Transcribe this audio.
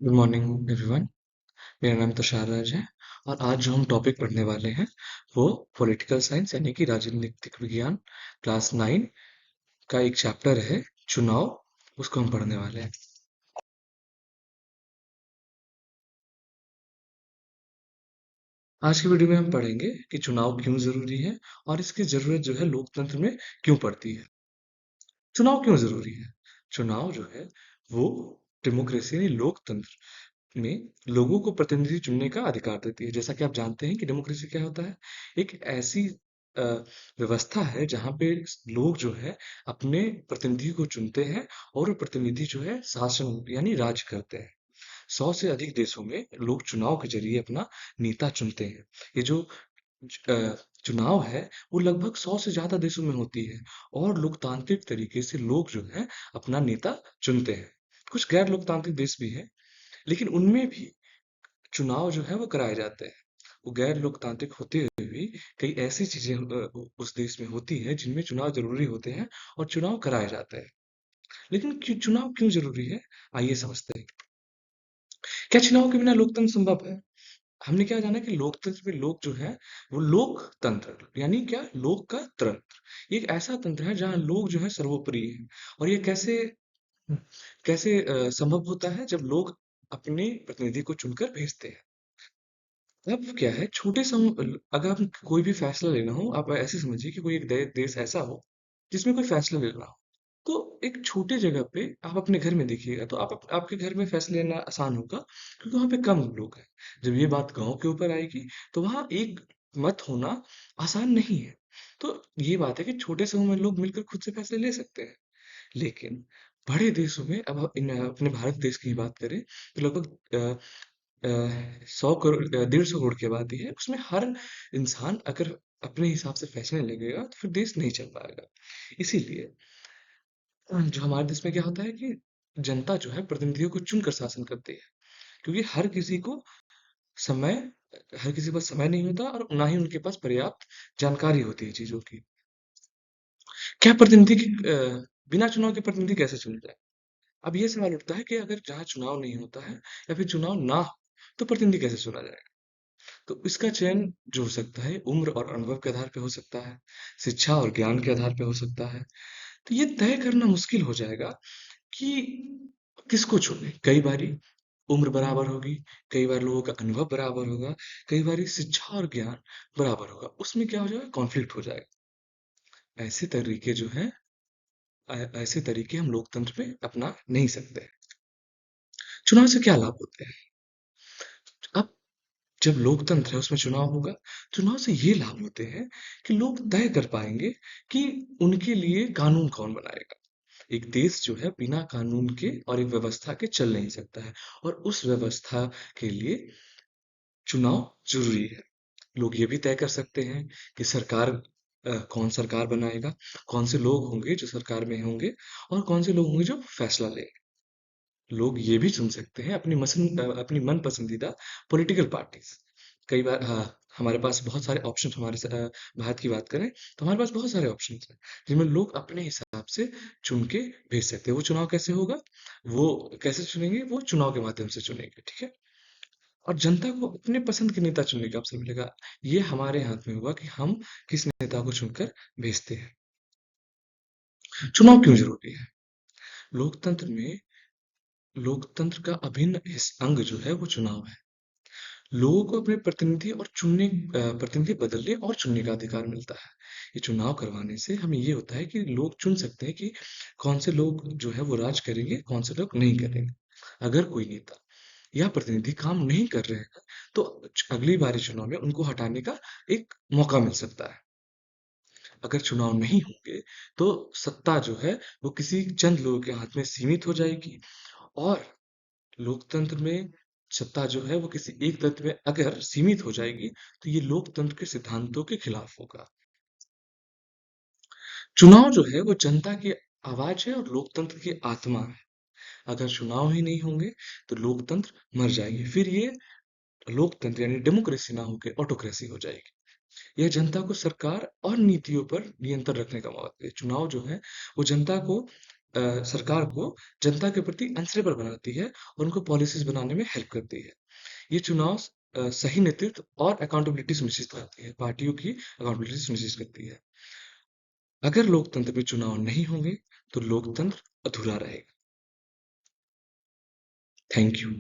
Good morning everyone. मेरा नाम तुषार राज है और आज जो हम टॉपिक पढ़ने वाले हैं वो पॉलिटिकल साइंस यानी कि राजनीतिक विज्ञान क्लास 9 का एक चैप्टर है चुनाव। उसको हम पढ़ने वाले हैं। आज की वीडियो में हम पढ़ेंगे कि चुनाव क्यों जरूरी है और इसकी जरूरत जो है लोकतंत्र में क्यों पड़ती है। चुनाव क्यों जरूरी है? चुनाव जो है वो डेमोक्रेसी यानी लोकतंत्र में लोगों को प्रतिनिधि चुनने का अधिकार देती है। जैसा कि आप जानते हैं कि डेमोक्रेसी क्या होता है? एक ऐसी अ, व्यवस्था है जहाँ पे लोग जो है अपने प्रतिनिधि को चुनते हैं और वो प्रतिनिधि जो है शासन यानी राज करते हैं। 100 से अधिक देशों में लोग चुनाव के जरिए अपना नेता चुनते हैं। ये जो चुनाव है वो लगभग 100 से ज्यादा देशों में होती है और लोकतांत्रिक तरीके से लोग जो है अपना नेता चुनते हैं। कुछ गैर लोकतांत्रिक देश भी हैं, लेकिन उनमें भी चुनाव जो है वो कराए जाते हैं। वो गैर लोकतांत्रिक होते हुए भी कई ऐसी चीजें उस देश में होती है जिनमें चुनाव जरूरी होते हैं और चुनाव कराए जाते हैं। लेकिन चुनाव क्यों जरूरी है? आइए समझते हैं। क्या चुनाव के बिना लोकतंत्र संभव है? हमने क्या जाना कि लोकतंत्र में लोग जो है वो लोकतंत्र यानी क्या, लोक का तंत्र। ये एक ऐसा तंत्र है जहाँ लोग जो है सर्वोपरि है। और ये कैसे कैसे संभव होता है? जब लोग अपने प्रतिनिधि को चुनकर भेजते हैं। अब क्या है, छोटे सम अगर आप कोई भी फैसला लेना हो, आप ऐसे समझिए कि कोई एक देश ऐसा हो जिसमें कोई फैसला लेना हो, तो एक छोटे जगह पे आप अपने घर में देखिएगा तो आपके घर में फैसला लेना आसान होगा क्योंकि वहां पे कम लोग हैं। जब ये बात गांव के ऊपर आएगी तो वहां एक मत होना आसान नहीं है। तो ये बात है कि छोटे समूह में लोग मिलकर खुद से फैसले ले सकते हैं। लेकिन बड़े देशों में, अब अपने भारत देश की ही बात करें तो लगभग 100 करोड़ 150 करोड़ की आबादी है। उसमें हर इंसान अगर अपने हिसाब से फैसले लगेगा तो फिर देश नहीं चल पाएगा। इसीलिए जो हमारे देश में क्या होता है कि जनता जो है प्रतिनिधियों को चुनकर शासन करती है, क्योंकि समय हर किसी के पास समय नहीं होता और ना ही उनके पास पर्याप्त जानकारी होती है चीजों की। क्या बिना चुनाव के प्रतिनिधि कैसे चुने जाए? अब ये सवाल उठता है कि अगर जहाँ चुनाव नहीं होता है या फिर चुनाव ना हो तो प्रतिनिधि कैसे चुना जाए? तो इसका चयन जो हो सकता है उम्र और अनुभव के आधार पे हो सकता है, शिक्षा और ज्ञान के आधार पे हो सकता है। तो ये तय करना मुश्किल हो जाएगा कि किसको चुने। कई बारी उम्र बराबर होगी, कई बार लोगों का अनुभव बराबर होगा, कई बारी शिक्षा और ज्ञान बराबर होगा। उसमें क्या हो जाएगा, कॉन्फ्लिक्ट हो जाएगा। ऐसे तरीके जो है ऐसे तरीके हम लोकतंत्र में अपना नहीं सकते। चुनाव से क्या लाभ होते हैं? अब जब लोकतंत्र है उसमें चुनाव होगा, चुनाव से ये लाभ होते हैं कि लोग तय कर पाएंगे कि उनके लिए कानून कौन बनाएगा। एक देश जो है बिना कानून के और एक व्यवस्था के चल नहीं सकता है, और उस व्यवस्था के लिए चुनाव जरूरी है। लोग ये भी तय कर सकते हैं कि कौन सरकार बनाएगा, कौन से लोग होंगे जो सरकार में होंगे और कौन से लोग होंगे जो फैसला लेंगे। लोग ये भी चुन सकते हैं अपनी मन पसंदीदा पॉलिटिकल पार्टीज। कई बार हमारे पास बहुत सारे ऑप्शन, भारत की बात करें तो हमारे पास बहुत सारे ऑप्शन हैं जिनमें लोग अपने हिसाब से चुन के भेज सकते हैं। वो चुनाव कैसे होगा, वो कैसे चुनेंगे, वो चुनाव के माध्यम से चुनेंगे, ठीक है। और जनता को अपने पसंद के नेता चुनने का अवसर मिलेगा। ये हमारे हाथ में होगा कि हम किस नेता को चुनकर भेजते हैं। चुनाव क्यों जरूरी है? लोकतंत्र में लोकतंत्र का अभिन्न अंग जो है वो चुनाव है। लोगों को अपने प्रतिनिधि बदलने और चुनने का अधिकार मिलता है। ये चुनाव करवाने से हमें ये होता है कि लोग चुन सकते हैं कि कौन से लोग जो है वो राज करेंगे, कौन से लोग नहीं करेंगे। अगर कोई नेता या प्रतिनिधि काम नहीं कर रहे हैं तो अगली बारी चुनाव में उनको हटाने का एक मौका मिल सकता है। अगर चुनाव नहीं होंगे तो सत्ता जो है वो किसी चंद लोगों के हाथ में सीमित हो जाएगी, और लोकतंत्र में सत्ता जो है वो किसी एक तत्व में अगर सीमित हो जाएगी तो ये लोकतंत्र के सिद्धांतों के खिलाफ होगा। चुनाव जो है वो जनता की आवाज है और लोकतंत्र की आत्मा है। अगर चुनाव ही नहीं होंगे तो लोकतंत्र मर जाएगी। फिर ये लोकतंत्र यानी डेमोक्रेसी ना होकर ऑटोक्रेसी हो जाएगी। यह जनता को सरकार और नीतियों पर नियंत्रण रखने का मौका देते हैं। चुनाव जो है वो जनता को सरकार को जनता के प्रति आंसरेबल बनाती है और उनको पॉलिसीज बनाने में हेल्प करती है। ये चुनाव सही नेतृत्व और अकाउंटेबिलिटी सुनिश्चित करती है, पार्टियों की अकाउंटेबिलिटी सुनिश्चित करती है। अगर लोकतंत्र में चुनाव नहीं होंगे तो लोकतंत्र अधूरा रहेगा। Thank you.